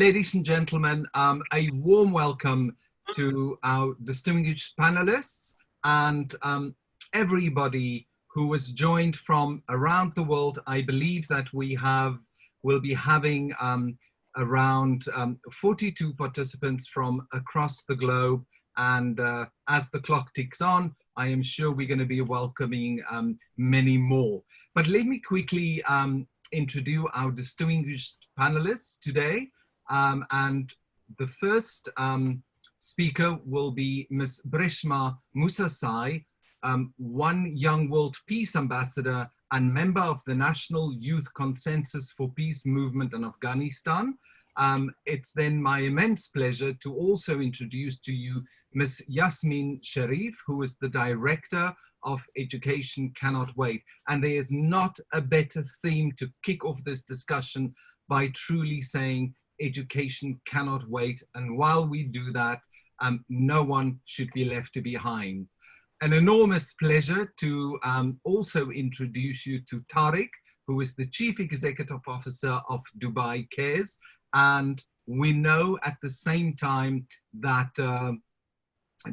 Ladies and gentlemen, a warm welcome to our distinguished panelists and everybody who was joined from around the world. I believe that will be having around 42 participants from across the globe, and as the clock ticks on, I am sure we're going to be welcoming many more. But let me quickly introduce our distinguished panelists today. And the first speaker will be Ms. Preshna Musa, one young world peace ambassador and member of the National Youth Consensus for Peace movement in Afghanistan. It's then my immense pleasure to also introduce to you Ms. Yasmin Sharif, who is the Director of Education Cannot Wait. And there is not a better theme to kick off this discussion by truly saying education cannot wait. And while we do that, no one should be left behind. An enormous pleasure to also introduce you to Tariq, who is the Chief Executive Officer of Dubai Cares. And we know at the same time that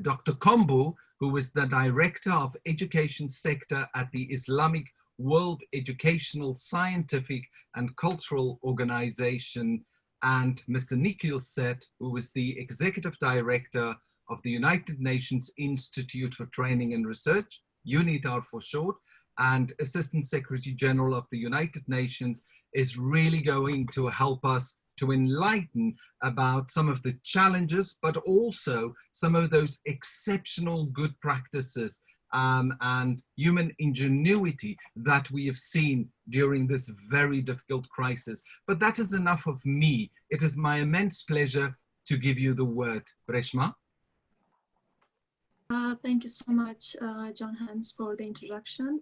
Dr. Kombu, who is the Director of Education Sector at the Islamic World Educational, Scientific and Cultural Organization, and Mr. Nikhil Seth, who is the Executive Director of the United Nations Institute for Training and Research, UNITAR for short, and Assistant Secretary General of the United Nations, is really going to help us to enlighten about some of the challenges, but also some of those exceptional good practices and human ingenuity that we have seen during this very difficult crisis. But that is enough of me. It is my immense pleasure to give you the word. Preshna. Thank you so much, Jon-Hans, for the introduction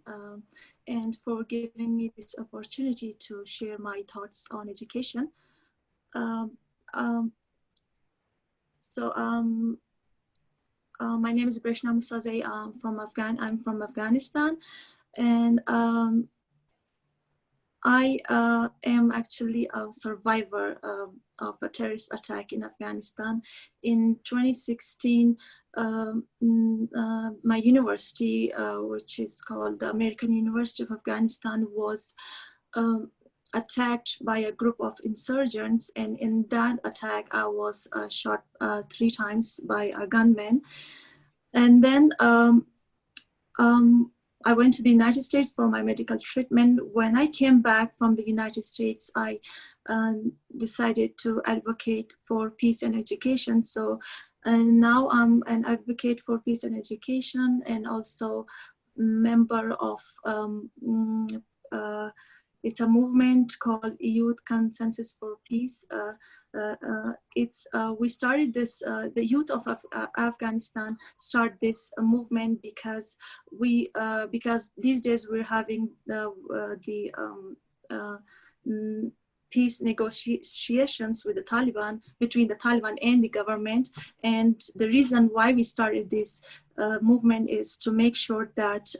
and for giving me this opportunity to share my thoughts on education. My name is Preshna Musa. I'm from Afghanistan, and I am actually a survivor of a terrorist attack in Afghanistan. In 2016, my university, which is called the American University of Afghanistan, was attacked by a group of insurgents, and in that attack I was shot 3 times by a gunman. And then I went to the United States for my medical treatment. When I came back from the United States, I decided to advocate for peace and education. So now I'm an advocate for peace and education, and also member of it's a movement called Youth Consensus for Peace. We started this, the youth of Afghanistan start this movement because because these days we're having peace negotiations with the Taliban, between the Taliban and the government. And the reason why we started this movement is to make sure that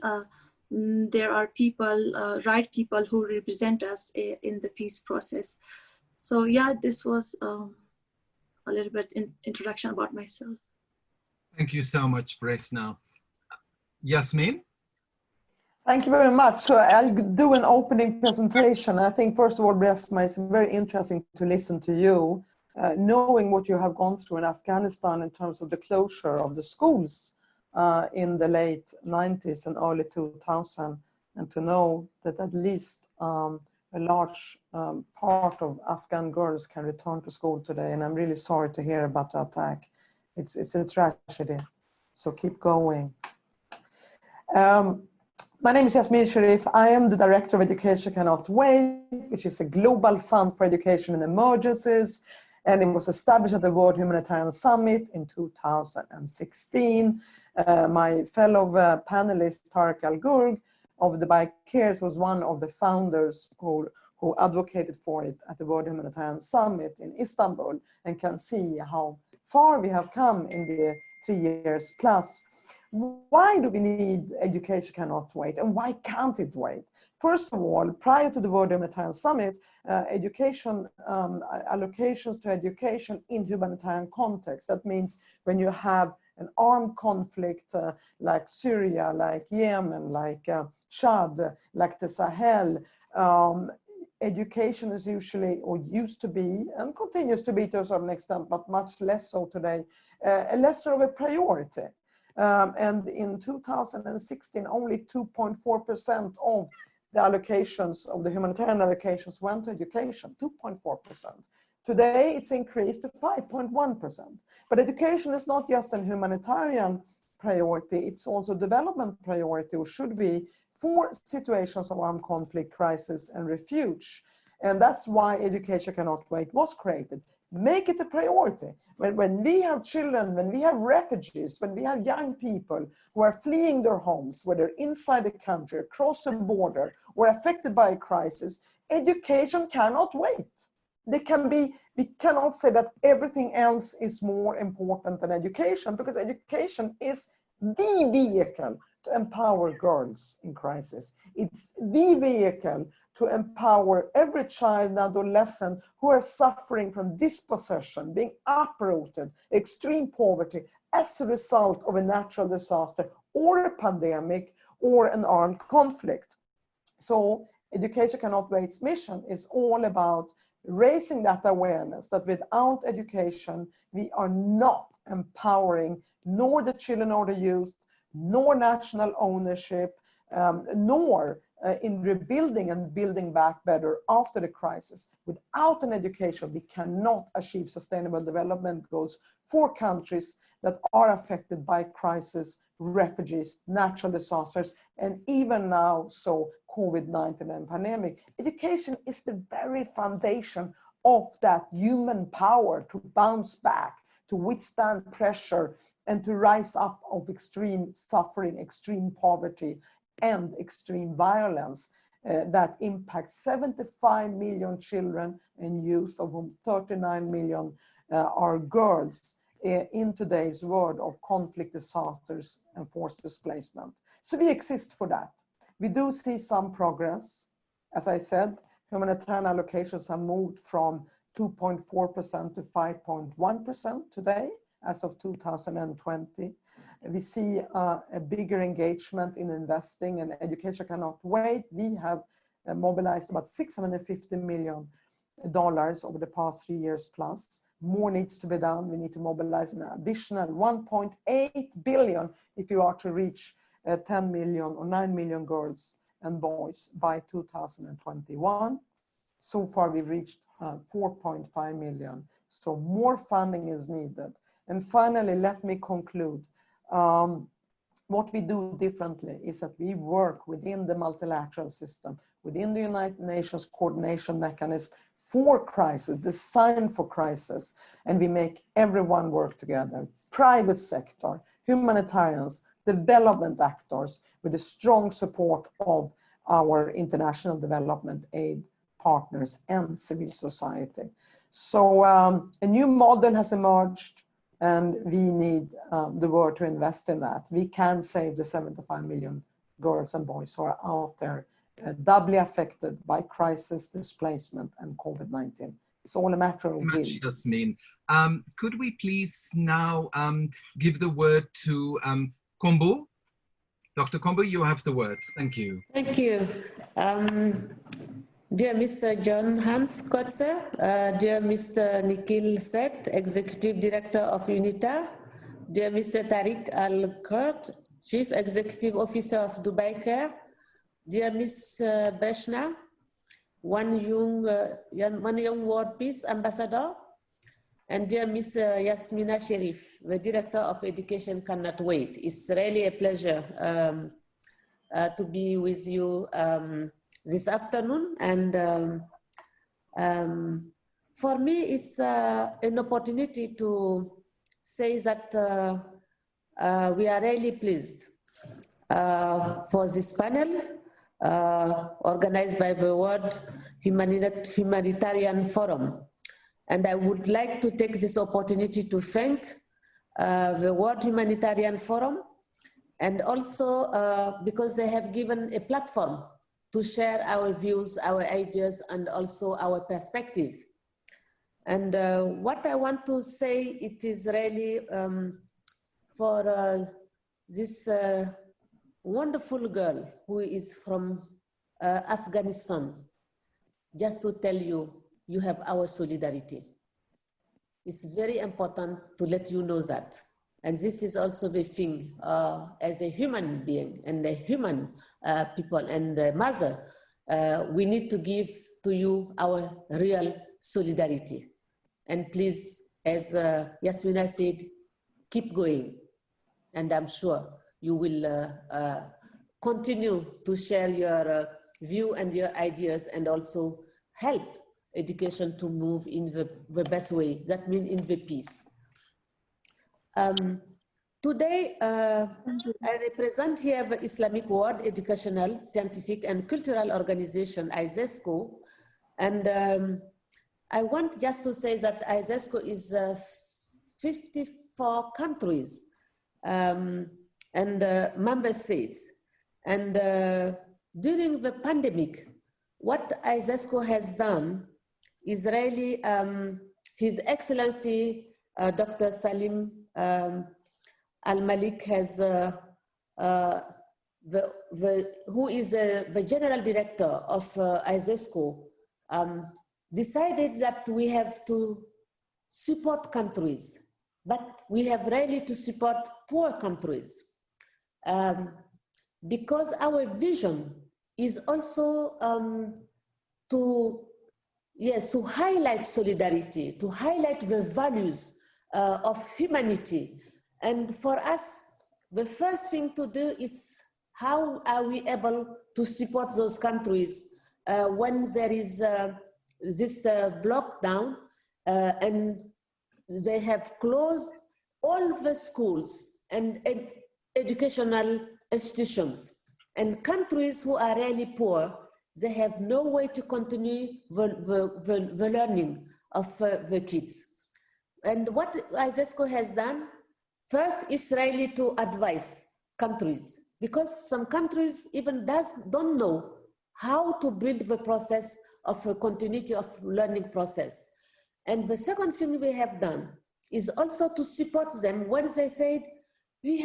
there are people, right people who represent us in the peace process. So yeah, this was a little bit introduction about myself. Thank you so much, Preshna. Yasmin? Thank you very much. So I'll do an opening presentation. I think first of all, Preshna, it's very interesting to listen to you, knowing what you have gone through in Afghanistan in terms of the closure of the schools in the late 90s and early 2000, and to know that at least a large part of Afghan girls can return to school today. And I'm really sorry to hear about the attack. It's a tragedy, so keep going. My name is Yasmin Sharif. I am the Director of Education Cannot Wait, which is a global fund for education in emergencies. And it was established at the World Humanitarian Summit in 2016. My fellow panelist, Tariq Al-Gurg of Dubai Cares, was one of the founders who advocated for it at the World Humanitarian Summit in Istanbul, and can see how far we have come in the 3 years plus. Why do we need education cannot wait, and why can't it wait? First of all, prior to the World Humanitarian Summit, education allocations to education in humanitarian context. That means when you have an armed conflict like Syria, like Yemen, like Chad, like the Sahel, education is usually, or used to be, and continues to be to a certain extent, but much less so today, lesser of a priority. And in 2016, only 2.4% of the allocations of the humanitarian allocations went to education, 2.4%. Today, it's increased to 5.1%. But education is not just a humanitarian priority, it's also development priority, or should be, for situations of armed conflict, crisis, and refuge. And that's why Education Cannot Wait was created. Make it a priority. When we have children, when we have refugees, when we have young people who are fleeing their homes, whether inside the country, across the border, or affected by a crisis, education cannot wait. We cannot say that everything else is more important than education, because education is the vehicle to empower girls in crisis. It's the vehicle to empower every child and adolescent who are suffering from dispossession, being uprooted, extreme poverty as a result of a natural disaster or a pandemic or an armed conflict. So Education Cannot Wait's mission is all about raising that awareness that without education, we are not empowering nor the children or the youth, nor national ownership, nor in rebuilding and building back better after the crisis. Without an education, we cannot achieve sustainable development goals for countries that are affected by crisis, refugees, natural disasters, and even now, so COVID-19 and pandemic. Education is the very foundation of that human power to bounce back, to withstand pressure, and to rise up of extreme suffering, extreme poverty, and extreme violence that impacts 75 million children and youth, of whom 39 million are girls in today's world of conflict, disasters, and forced displacement. So we exist for that. We do see some progress. As I said, humanitarian allocations have moved from 2.4% to 5.1% today, as of 2020. We see a bigger engagement in investing, and Education Cannot Wait. We have mobilized about $650 million over the past 3 years plus. More needs to be done. We need to mobilize an additional 1.8 billion if you are to reach 10 million or 9 million girls and boys by 2021. So far, we've reached 4.5 million. So more funding is needed. And finally, let me conclude. What we do differently is that we work within the multilateral system, within the United Nations coordination mechanism for crisis, designed for crisis, and we make everyone work together. Private sector, humanitarians, development actors, with the strong support of our international development aid partners and civil society. So a new model has emerged, and we need the world to invest in that. We can save the 75 million girls and boys who are out there doubly affected by crisis, displacement, and COVID-19. It's all a matter of will. Yasmin. Could we please now give the word to Kombu? Dr. Kombu, you have the word. Thank you. Thank you. Dear Mr. Jon-Hans Coetzer, dear Mr. Nikhil Seth, Executive Director of UNITAR, dear Mr. Tariq Al-Kurt, Chief Executive Officer of Dubai Care, dear Ms. Preshna, One Young World Peace Ambassador, and dear Ms. Yasmina Sherif, the Director of Education Cannot Wait. It's really a pleasure to be with you this afternoon, and for me it's an opportunity to say that we are really pleased for this panel organized by the World Humanitarian Forum. And I would like to take this opportunity to thank the World Humanitarian Forum and also because they have given a platform to share our views, our ideas, and also our perspective. And what I want to say, it is really for this wonderful girl who is from Afghanistan, just to tell you, you have our solidarity. It's very important to let you know that. And this is also the thing, as a human being and a human people and mother, we need to give to you our real solidarity. And please, as Yasmina said, keep going. And I'm sure you will continue to share your view and your ideas, and also help education to move in the best way. That means in the peace. Today, I represent here the Islamic World Educational, Scientific and Cultural Organization, ISESCO. And I want just to say that ISESCO is 54 countries and member states. And during the pandemic, what ISESCO has done is really His Excellency Dr. Salim Al-Malik has, who is the General Director of ISESCO, decided that we have to support countries, but we have really to support poor countries. Because our vision is also to highlight solidarity, to highlight the values of humanity. And for us, the first thing to do is how are we able to support those countries when there is this lockdown and they have closed all the schools and educational institutions. And countries who are really poor, they have no way to continue the learning of the kids. And what ISESCO has done, first is really to advise countries, because some countries even don't know how to build the process of a continuity of learning process. And the second thing we have done is also to support them when they said, we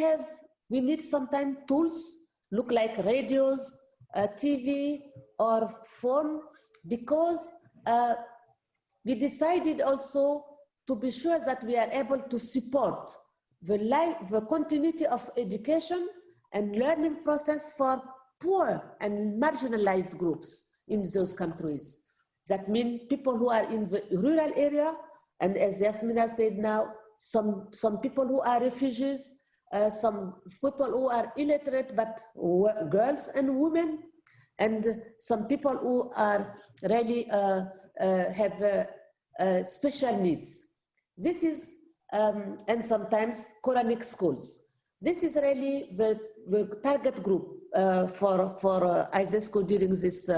need sometimes tools, look like radios, TV or phone, because we decided also to be sure that we are able to support the continuity of education and learning process for poor and marginalized groups in those countries. That means people who are in the rural area, and as Yasmina said now, some people who are refugees, some people who are illiterate, but girls and women, and some people who are really have special needs. This is, and sometimes Quranic schools. This is really the target group for ISESCO during this.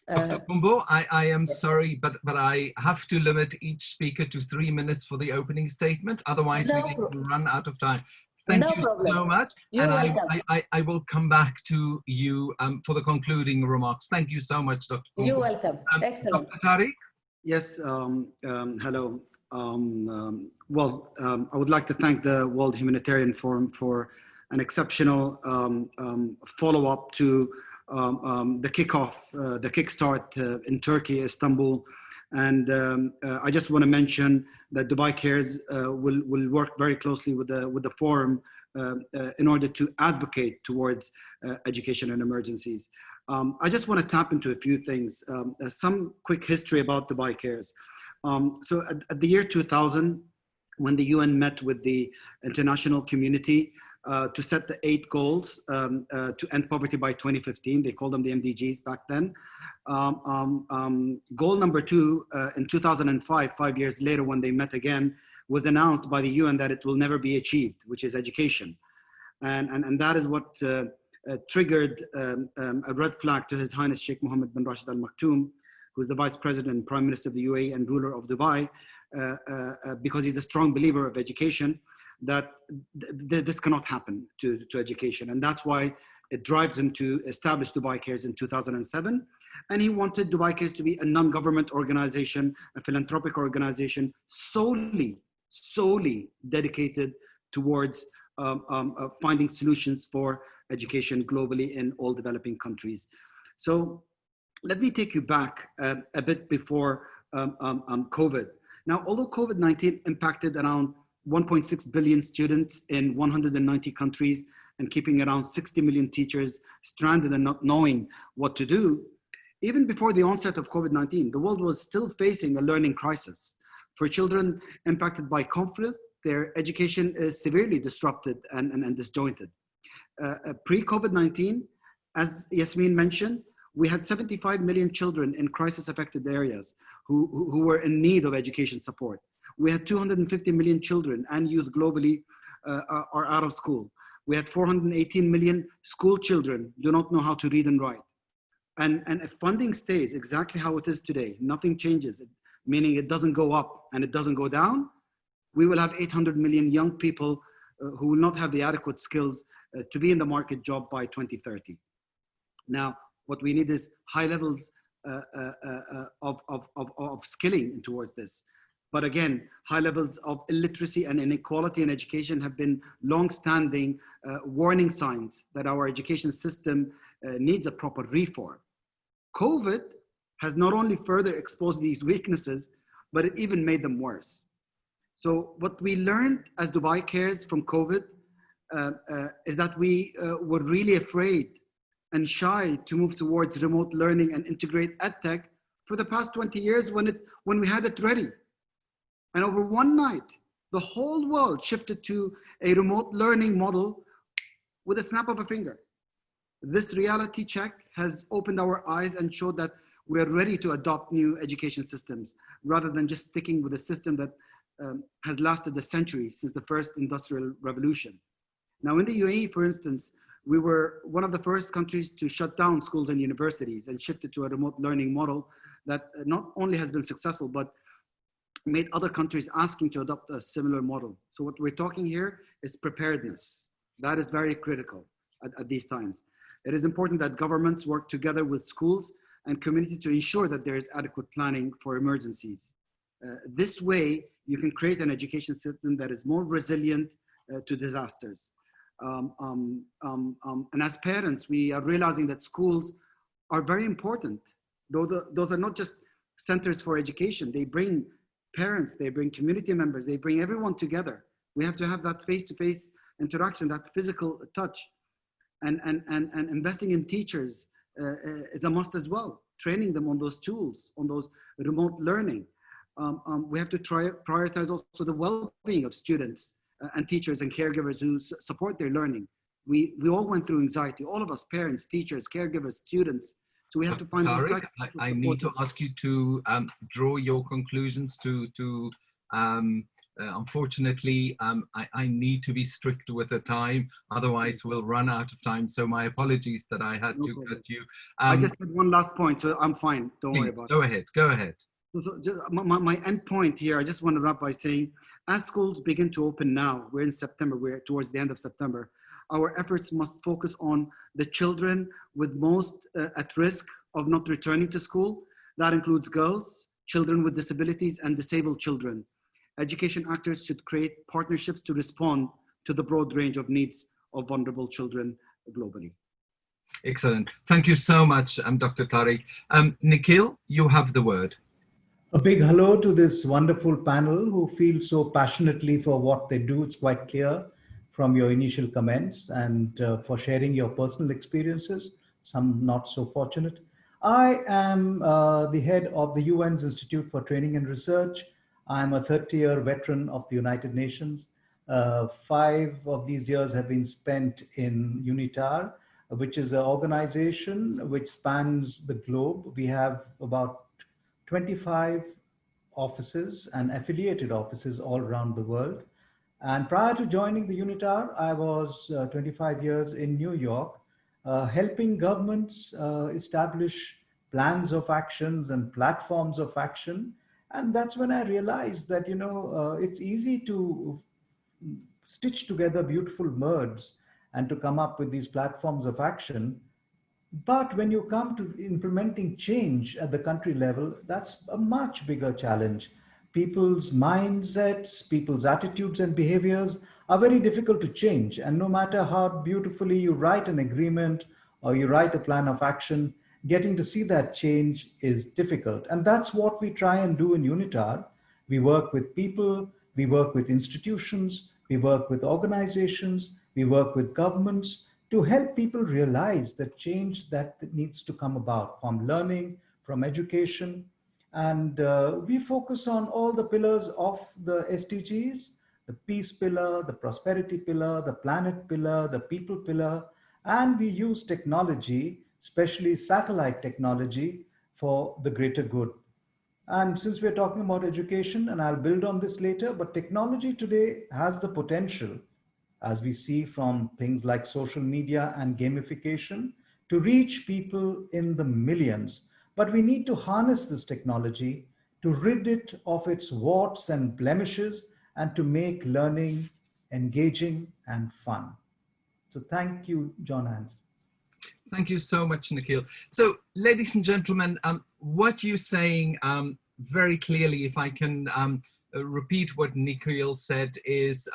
Dr. Kumbo, I am sorry, but I have to limit each speaker to 3 minutes for the opening statement. Otherwise, we will run out of time. Thank you so much. You're welcome. I will come back to you for the concluding remarks. Thank you so much, Dr. Kumbo. You're welcome. Excellent. Dr. Tariq? Yes, hello. I would like to thank the World Humanitarian Forum for an exceptional follow-up to the kickoff, the kickstart in Turkey, Istanbul. And I just want to mention that Dubai Cares will work very closely with the forum in order to advocate towards education and emergencies. I just want to tap into a few things. Some quick history about Dubai Cares. So at the year 2000, when the UN met with the international community to set the 8 goals to end poverty by 2015, they called them the MDGs back then. Goal number 2 in 2005, 5 years later when they met again, was announced by the UN that it will never be achieved, which is education. And that is what triggered a red flag to His Highness Sheikh Mohammed bin Rashid Al Maktoum, who is the Vice President and Prime Minister of the UAE and ruler of Dubai, because he's a strong believer of education. that this cannot happen to education. And that's why it drives him to establish Dubai Cares in 2007. And he wanted Dubai Cares to be a non-government organization, a philanthropic organization, solely dedicated towards finding solutions for education globally in all developing countries. So let me take you back a bit before COVID. Now, although COVID-19 impacted around 1.6 billion students in 190 countries and keeping around 60 million teachers stranded and not knowing what to do, even before the onset of COVID-19, the world was still facing a learning crisis. For children impacted by conflict, their education is severely disrupted and disjointed. Pre-COVID-19, as Yasmin mentioned, we had 75 million children in crisis-affected areas who were in need of education support. We had 250 million children and youth globally are out of school. We had 418 million school children do not know how to read and write. And if funding stays exactly how it is today, nothing changes, meaning it doesn't go up and it doesn't go down, we will have 800 million young people who will not have the adequate skills to be in the market job by 2030. Now, what we need is high levels of skilling towards this. But again, high levels of illiteracy and inequality in education have been long-standing warning signs that our education system needs a proper reform. COVID has not only further exposed these weaknesses, but it even made them worse. So what we learned as Dubai Cares from COVID is that we were really afraid and shy to move towards remote learning and integrate EdTech for the past 20 years when we had it ready. And over one night, the whole world shifted to a remote learning model with a snap of a finger. This reality check has opened our eyes and showed that we're ready to adopt new education systems rather than just sticking with a system that has lasted a century since the first industrial revolution. Now in the UAE, for instance, we were one of the first countries to shut down schools and universities and shifted to a remote learning model that not only has been successful, but made other countries asking to adopt a similar model. So what we're talking here is preparedness. That is very critical at these times. It is important that governments work together with schools and community to ensure that there is adequate planning for emergencies. This way, you can create an education system that is more resilient to disasters. And as parents, we are realizing that schools are very important. Those are not just centers for education. They bring parents, they bring community members, they bring everyone together. We have to have that face-to-face interaction, that physical touch. And investing in teachers is a must as well. Training them on those tools, on those remote learning. We have to prioritize also the well-being of students and teachers and caregivers who support their learning. We all went through anxiety, all of us, parents, teachers, caregivers, students. So we have to find Tariq, I need to ask you to draw your conclusions to unfortunately, I need to be strict with the time, otherwise we'll run out of time. So my apologies that I had to cut you. I just had one last point, so I'm fine. Don't worry about it. Go ahead. So just my end point here, I just want to wrap by saying, as schools begin to open now, we're in September, we're towards the end of September, our efforts must focus on the children with most at risk of not returning to school. That includes girls, children with disabilities, and disabled children. Education actors should create partnerships to respond to the broad range of needs of vulnerable children globally. Excellent. Thank you so much, Dr. Tariq. Nikhil, you have the word. A big hello to this wonderful panel who feel so passionately for what they do. It's quite clear from your initial comments, and for sharing your personal experiences, some not so fortunate. I am the head of the UN's Institute for Training and Research. I'm a 30-year veteran of the United Nations. 5 of these years have been spent in UNITAR, which is an organization which spans the globe. We have about 25 offices and affiliated offices all around the world. And prior to joining the UNITAR, I was 25 years in New York, helping governments establish plans of actions and platforms of action. And that's when I realized that, it's easy to stitch together beautiful words and to come up with these platforms of action. But when you come to implementing change at the country level, that's a much bigger challenge. People's mindsets, people's attitudes and behaviors are very difficult to change. And no matter how beautifully you write an agreement or you write a plan of action, getting to see that change is difficult. And that's what we try and do in UNITAR. We work with people, we work with institutions, we work with organizations, we work with governments to help people realize the change that needs to come about from learning, from education. And we focus on all the pillars of the SDGs, the peace pillar, the prosperity pillar, the planet pillar, the people pillar, and we use technology, especially satellite technology, for the greater good. And since we're talking about education, and I'll build on this later, but technology today has the potential, as we see from things like social media and gamification, to reach people in the millions. But we need to harness this technology to rid it of its warts and blemishes and to make learning engaging and fun. So thank you, Jon-Hans. Thank you so much, Nikhil. So, ladies and gentlemen, what you're saying very clearly, if I can repeat what Nikhil said, is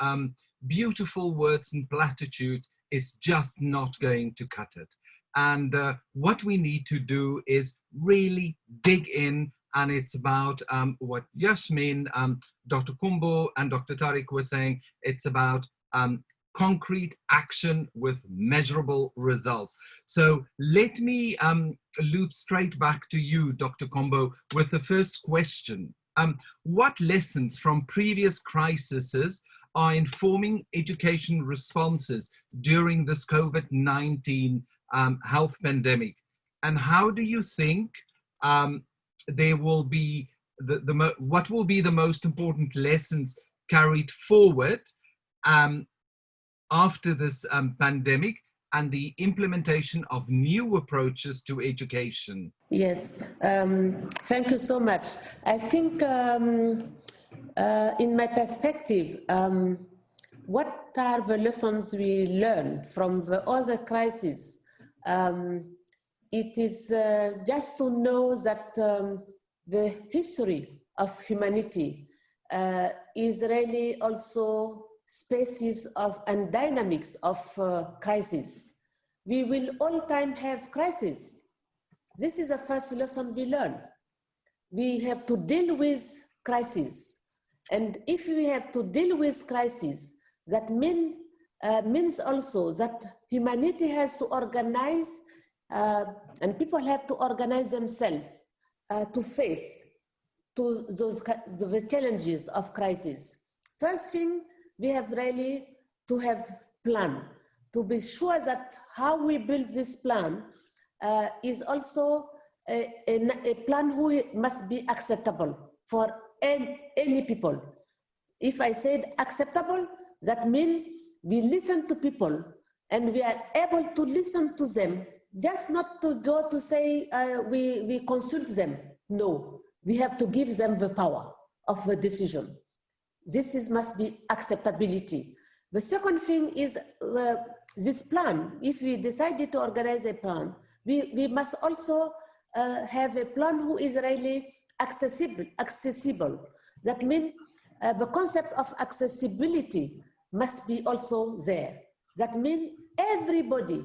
beautiful words and platitude is just not going to cut it. And what we need to do is really dig in, and it's about what Yasmin, Dr. Kumbo and Dr. Tariq were saying. It's about concrete action with measurable results. So let me loop straight back to you, Dr. Kumbo, with the first question. What lessons from previous crises are informing education responses during this COVID-19 health pandemic? And how do you think there will be what will be the most important lessons carried forward after this pandemic and the implementation of new approaches to education? Yes, thank you so much. I think in my perspective, what are the lessons we learned from the other crises? It is just to know that the history of humanity is really also spaces of and dynamics of crisis. We will all time have crises. This is the first lesson we learn. We have to deal with crises. And if we have to deal with crises, that means also that humanity has to organize and people have to organize themselves to face the challenges of crisis. First thing, we have really to have plan, to be sure that how we build this plan is also a plan who must be acceptable for any people. If I said acceptable, that means we listen to people and we are able to listen to them, just not to go to say we consult them. No, we have to give them the power of the decision. This must be acceptability. The second thing is this plan. If we decided to organize a plan, we must also have a plan who is really accessible. That means the concept of accessibility must be also there. That means everybody,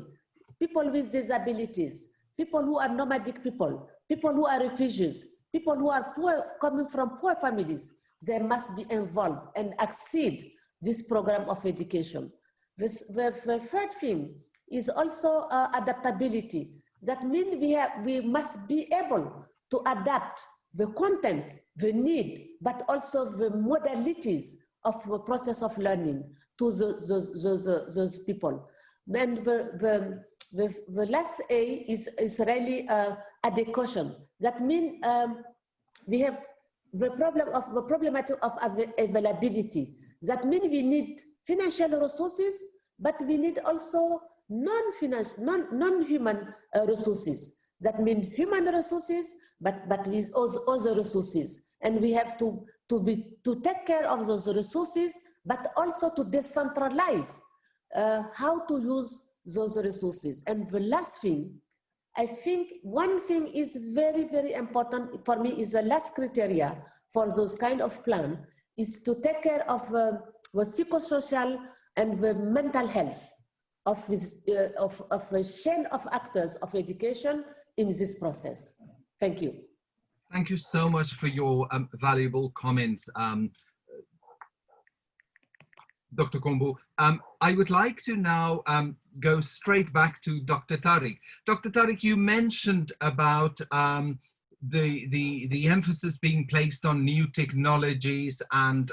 people with disabilities, people who are nomadic people, people who are refugees, people who are poor, coming from poor families, they must be involved and accede this program of education. The third thing is also adaptability. That means we must be able to adapt the content, the need, but also the modalities of the process of learning to those people. Then the last A is really adequation. That means we have the problematic of availability. That means we need financial resources, but we need also non-human resources. That means human resources, but with other resources. And we have to take care of those resources but also to decentralize how to use those resources. And the last thing, I think one thing is very, very important for me is the last criteria for those kind of plan is to take care of the psychosocial and the mental health of a chain of actors of education in this process. Thank you. Thank you so much for your valuable comments, Dr. Kombo. I would like to now go straight back to Dr. Tariq. Dr. Tariq, you mentioned about the emphasis being placed on new technologies and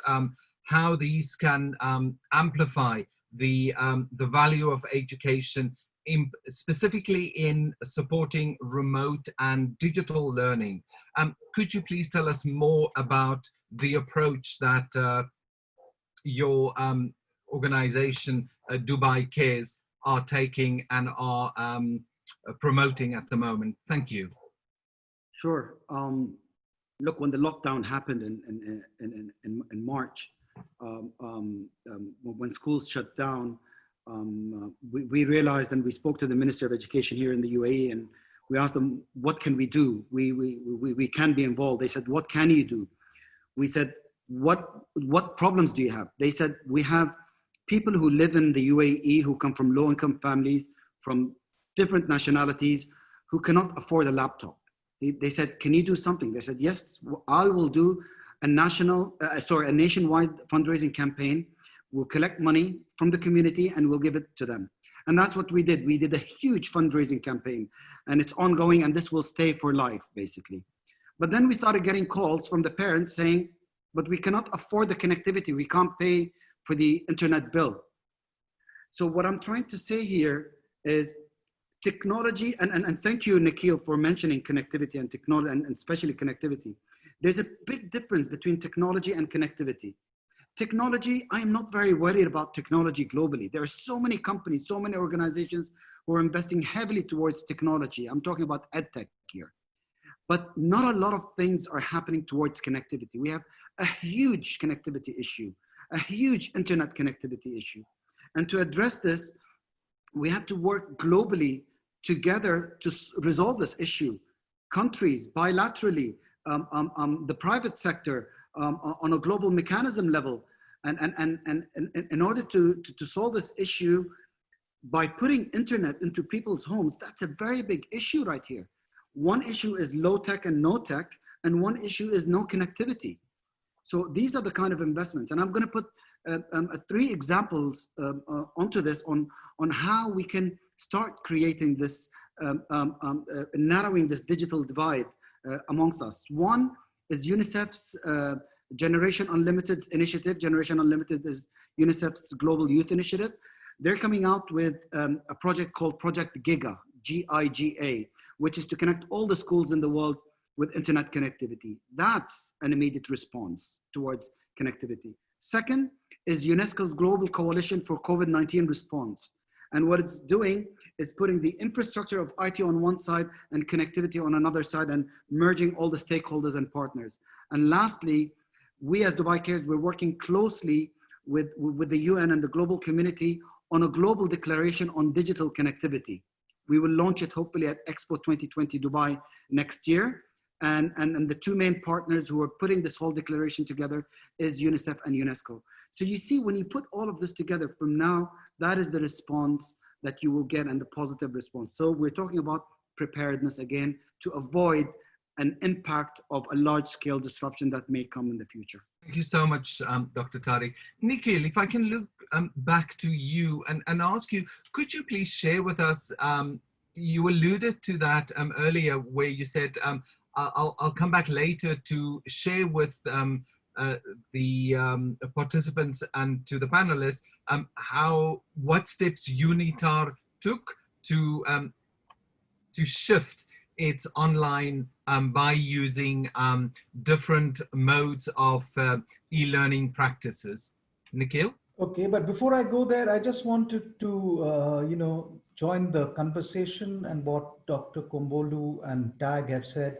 how these can amplify the value of education, specifically in supporting remote and digital learning. Could you please tell us more about the approach that your organization, Dubai Cares, are taking and are promoting at the moment? Thank you. Sure. Look, when the lockdown happened in March, when schools shut down, we realized, and we spoke to the Minister of Education here in the UAE, and we asked them, what can we do? We can be involved. They said, what can you do? We said, what problems do you have? They said, we have people who live in the UAE who come from low-income families, from different nationalities, who cannot afford a laptop. They said, can you do something? They said, yes, I will do a nationwide fundraising campaign. We'll collect money from the community and we'll give it to them. And that's what we did. We did a huge fundraising campaign, and it's ongoing, and this will stay for life, basically. But then we started getting calls from the parents saying, but we cannot afford the connectivity. We can't pay for the internet bill. So what I'm trying to say here is technology, and thank you, Nikhil, for mentioning connectivity and technology, and especially connectivity. There's a big difference between technology and connectivity. Technology, I'm not very worried about technology globally. There are so many companies, so many organizations who are investing heavily towards technology. I'm talking about EdTech here. But not a lot of things are happening towards connectivity. We have a huge connectivity issue, a huge internet connectivity issue. And to address this, we have to work globally together to resolve this issue. Countries, bilaterally, the private sector, on a global mechanism level, and in order to solve this issue by putting internet into people's homes, that's a very big issue right here. One issue is low tech and no tech, and one issue is no connectivity. So these are the kind of investments, and I'm going to put 3 examples onto this on how we can start creating this, narrowing this digital divide amongst us. One is UNICEF's Generation Unlimited's initiative. Generation Unlimited is UNICEF's global youth initiative. They're coming out with a project called Project Giga, G-I-G-A, which is to connect all the schools in the world with internet connectivity. That's an immediate response towards connectivity. Second is UNESCO's Global Coalition for COVID-19 Response. And what it's doing is putting the infrastructure of IT on one side and connectivity on another side, and merging all the stakeholders and partners. And lastly, we as Dubai Cares, we're working closely with the UN and the global community on a global declaration on digital connectivity. We will launch it hopefully at Expo 2020 Dubai next year. And the 2 main partners who are putting this whole declaration together is UNICEF and UNESCO. So you see, when you put all of this together from now, that is the response that you will get, and the positive response. So we're talking about preparedness again to avoid an impact of a large-scale disruption that may come in the future. Thank you so much, Dr. Tariq. Nikhil, if I can look back to you and ask you, could you please share with us, you alluded to that earlier where you said, I'll come back later to share with the participants and to the panelists what steps UNITAR took to shift its online by using different modes of e-learning practices. Nikhil? Okay, but before I go there, I just wanted to join the conversation and what Dr. Kombolu and Tag have said,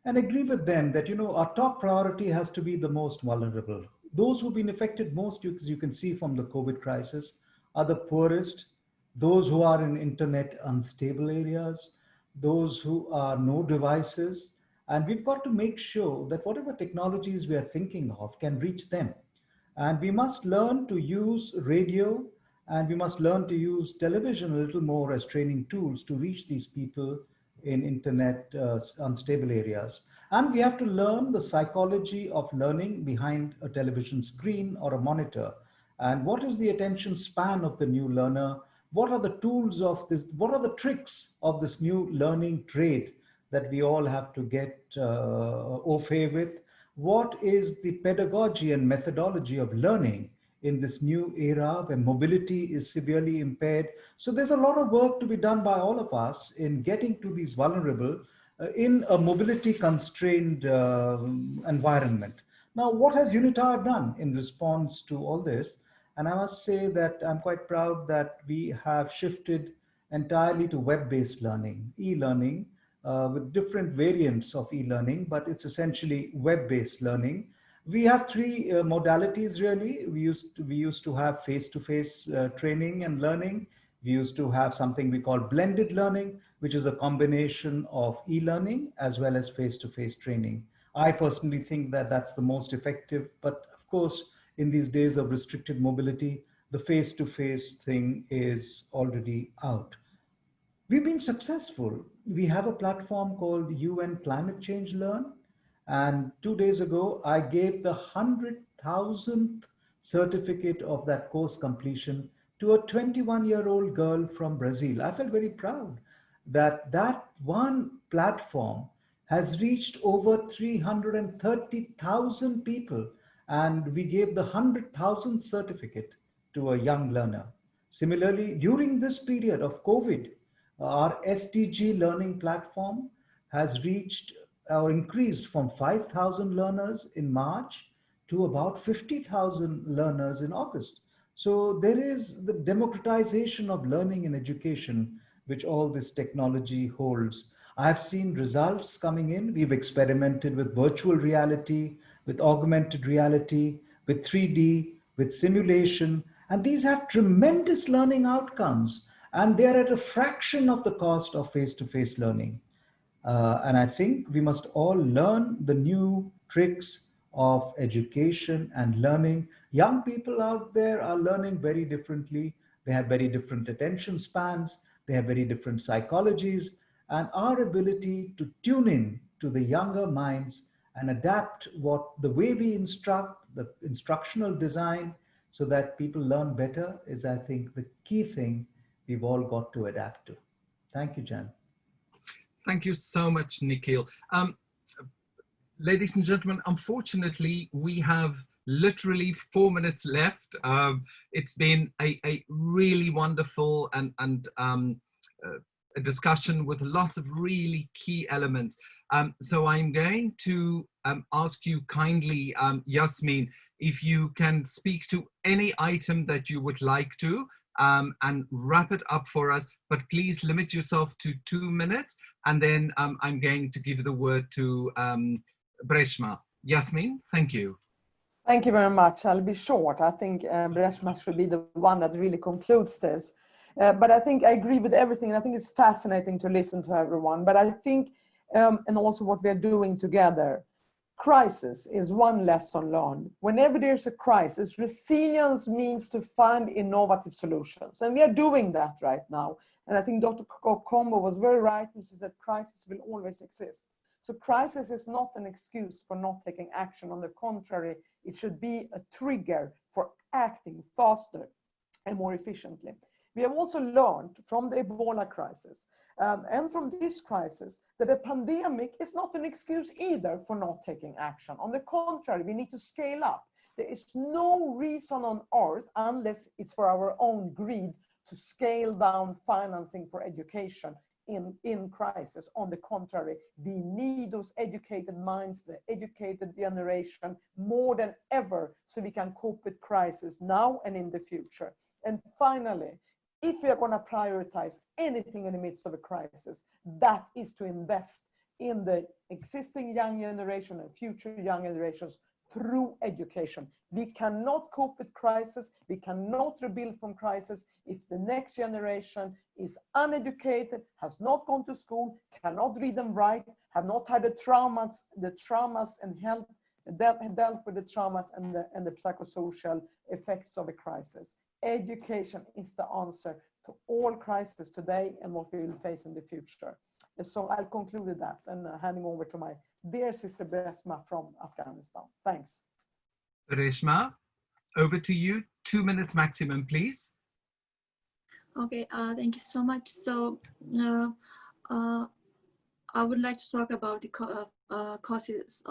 and agree with them that our top priority has to be the most vulnerable. those who've been affected most, as you can see from the COVID crisis, are the poorest, those who are in internet unstable areas, those who are no devices. And we've got to make sure that whatever technologies we are thinking of can reach them. And we must learn to use radio, and we must learn to use television a little more as training tools to reach these people in internet unstable areas. And we have to learn the psychology of learning behind a television screen or a monitor. And what is the attention span of the new learner? What are the tools of this? What are the tricks of this new learning trade that we all have to get au fait with? What is the pedagogy and methodology of learning in this new era where mobility is severely impaired? So there's a lot of work to be done by all of us in getting to these vulnerable in a mobility constrained environment. Now, what has UNITAR done in response to all this? And I must say that I'm quite proud that we have shifted entirely to web-based learning, e-learning, with different variants of e-learning, but it's essentially web-based learning. We have three modalities really. We used to have face-to-face training and learning. We used to have something we call blended learning, which is a combination of e-learning as well as face-to-face training. I personally think that that's the most effective, but of course, in these days of restricted mobility, the face-to-face thing is already out. We've been successful. We have a platform called UN Climate Change Learn. And 2 days ago, I gave the 100,000th certificate of that course completion to a 21-year-old girl from Brazil. I felt very proud that that one platform has reached over 330,000 people. And we gave the 100,000th certificate to a young learner. Similarly, during this period of COVID, our SDG learning platform has reached or increased from 5,000 learners in March to about 50,000 learners in August. So there is the democratization of learning and education, which all this technology holds. I've seen results coming in. We've experimented with virtual reality, with augmented reality, with 3D, with simulation, and these have tremendous learning outcomes, and they're at a fraction of the cost of face-to-face learning. And I think we must all learn the new tricks of education and learning. Young people out there are learning very differently. They have very different attention spans. They have very different psychologies, and our ability to tune in to the younger minds and adapt the way we instruct, the instructional design, so that people learn better is, I think, the key thing we've all got to adapt to. Thank you, Jan. Thank you so much, Nikhil. Ladies and gentlemen, unfortunately, we have literally 4 minutes left. It's been a really wonderful and a discussion with lots of really key elements. So I'm going to ask you kindly, Yasmin, if you can speak to any item that you would like to and wrap it up for us, but please limit yourself to 2 minutes. And then I'm going to give the word to Preshna. Yasmin, thank you. Thank you very much. I'll be short. I think Preshna should be the one that really concludes this. But I think I agree with everything. And I think it's fascinating to listen to everyone. But I think, and also what we're doing together, crisis is one lesson learned. Whenever there's a crisis, resilience means to find innovative solutions. And we are doing that right now. And I think Dr. Combo was very right, which is that crisis will always exist. So crisis is not an excuse for not taking action. On the contrary, it should be a trigger for acting faster and more efficiently. We have also learned from the Ebola crisis and from this crisis that a pandemic is not an excuse either for not taking action. On the contrary, we need to scale up. There is no reason on earth, unless it's for our own greed, to scale down financing for education in crisis. On the contrary, we need those educated minds, the educated generation, more than ever, so we can cope with crisis now and in the future. And finally, if we are going to prioritize anything in the midst of a crisis, that is to invest in the existing young generation and future young generations through education. We cannot cope with crisis. We cannot rebuild from crisis if the next generation is uneducated, has not gone to school, cannot read and write, have not had the traumas and dealt with the traumas and the psychosocial effects of a crisis. Education is the answer to all crises today and what we will face in the future. So I'll conclude with that and handing over to my dear sister Preshna from Afghanistan. Thanks. Preshna, over to you. 2 minutes maximum, please. Okay, thank you so much. So I would like to talk about the causes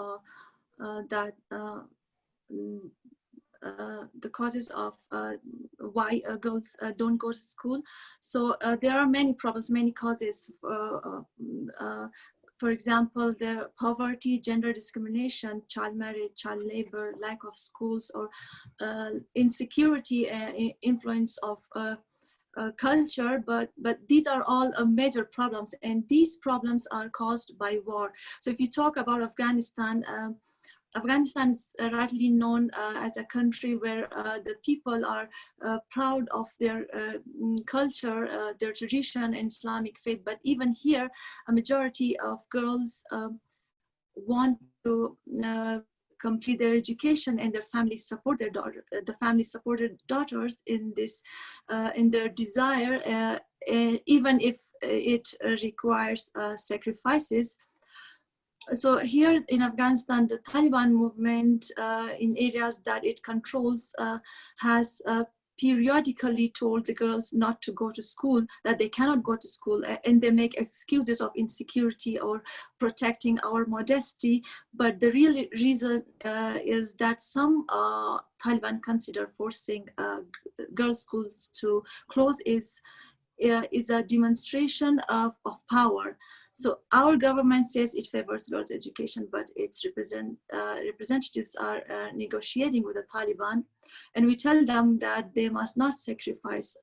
the causes of why girls don't go to school. So there are many problems, many causes. For example, there poverty, gender discrimination, child marriage, child labor, lack of schools, or insecurity, influence of culture, but these are all major problems, and these problems are caused by war. So if you talk about Afghanistan, Afghanistan is rightly known as a country where the people are proud of their culture, their tradition and Islamic faith. But even here, a majority of girls want to complete their education, and their families support their daughter. The family supported daughters in this, in their desire, even if it requires sacrifices. So here in Afghanistan, the Taliban movement in areas that it controls has periodically told the girls not to go to school, that they cannot go to school, and they make excuses of insecurity or protecting our modesty. But the real reason is that some Taliban consider forcing girls' schools to close is a demonstration of power. So our government says it favors girls' education, but its representatives are negotiating with the Taliban, and we tell them that they must not sacrifice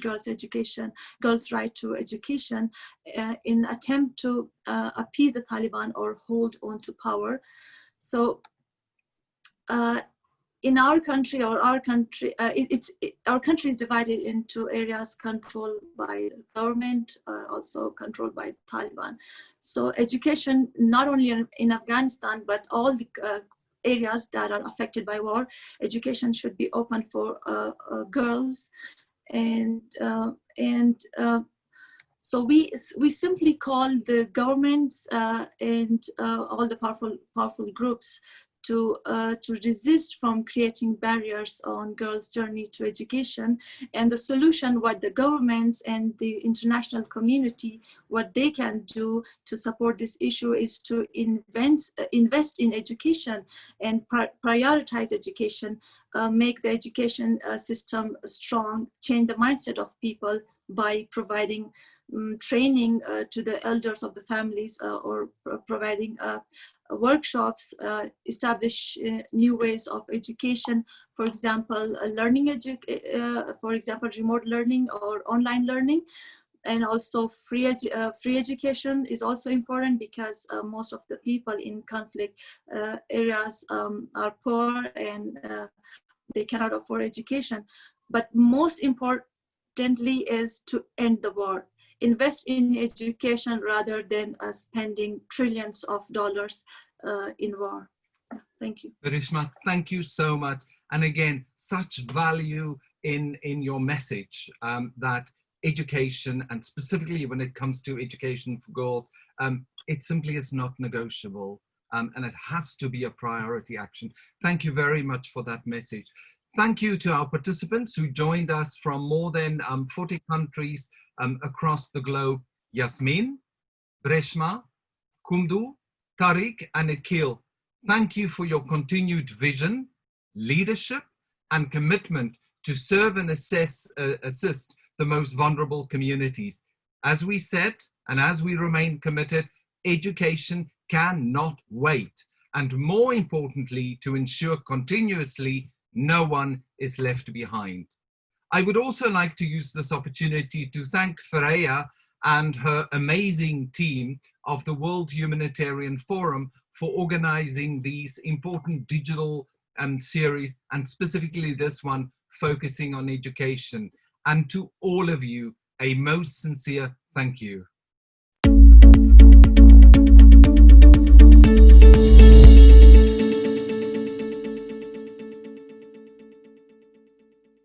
girls' education, girls' right to education, in attempt to appease the Taliban or hold on to power. So in our country, our country is divided into areas controlled by government, also controlled by Taliban. So education, not only in Afghanistan, but all the areas that are affected by war, education should be open for girls, and so we simply call the governments and all the powerful groups to resist from creating barriers on girls' journey to education. And the solution, what the governments and the international community, what they can do to support this issue is to invest in education and prioritize education, make the education system strong, change the mindset of people by providing training to the elders of the families, or providing workshops, establish new ways of education. For example, for example, remote learning or online learning, and also free education is also important, because most of the people in conflict areas are poor and they cannot afford education. But most importantly is to end the war. Invest in education rather than spending trillions of dollars in war. Thank you. Preshna, thank you so much. And again, such value in your message that education, and specifically when it comes to education for girls, it simply is not negotiable, and it has to be a priority action. Thank you very much for that message. Thank you to our participants who joined us from more than 40 countries across the globe. Yasmin, Preshna, Kumdu, Tariq, and Nikhil, thank you for your continued vision, leadership, and commitment to serve and assist the most vulnerable communities. As we said, and as we remain committed, education cannot wait. And more importantly, to ensure continuously no one is left behind. I would also like to use this opportunity to thank Freya and her amazing team of the World Humanitarian Forum for organizing these important digital series, and specifically this one focusing on education. And to all of you, a most sincere thank you.